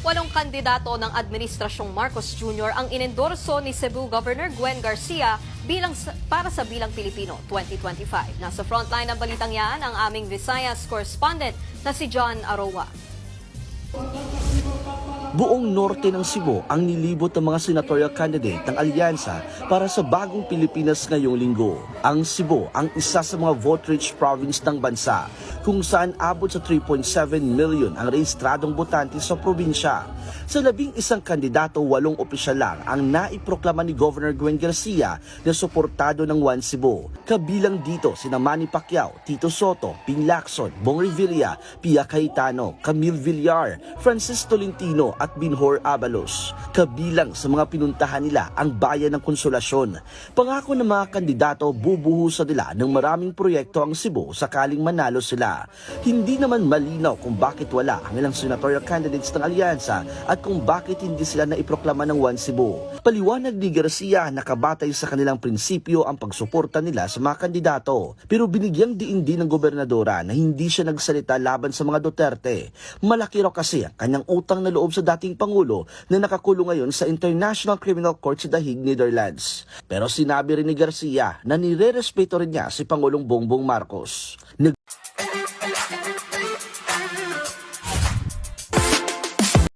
Walong kandidato ng Administrasyong Marcos Jr. ang inendorso ni Cebu Governor Gwen Garcia para sa Bilang Pilipino 2025. Nasa frontline ng balitang yan ang aming Visayas correspondent na si John Aroa. Buong norte ng Cebu ang nilibot ng mga senatorial candidate ng alyansa para sa bagong Pilipinas ngayong linggo. Ang Cebu ang isa sa mga vote-rich province ng bansa kung saan abot sa 3.7 million ang rehistradong botante sa probinsya. Sa 11 kandidato, 8 opisyal lang ang naiproklama ni Governor Gwen Garcia na suportado ng One Cebu. Kabilang dito sina Manny Pacquiao, Tito Soto, Ping Lacson, Bong Revilla, Pia Cayetano, Camille Villar, Francis Tolentino at Binhor Abalos. Kabilang sa mga pinuntahan nila ang bayan ng Konsolasyon. Pangako ng mga kandidato, bubuhusan nila ng maraming proyekto ang Cebu sakaling manalo sila. Hindi naman malinaw kung bakit wala ang ilang senatorial candidates ng alyansa at kung bakit hindi sila naiproklama ng One Cebu. Paliwanag ni Garcia na kabatay sa kanilang prinsipyo ang pagsuporta nila sa mga kandidato. Pero binigyang diin din ng gobernadora na hindi siya nagsalita laban sa mga Duterte. Malaki raw kasi ang kanyang utang na loob sa dating Pangulo na nakakulong ngayon sa International Criminal Court sa The Hague, Netherlands. Pero sinabi rin ni Garcia na nire-respeto rin niya si Pangulong Bongbong Marcos.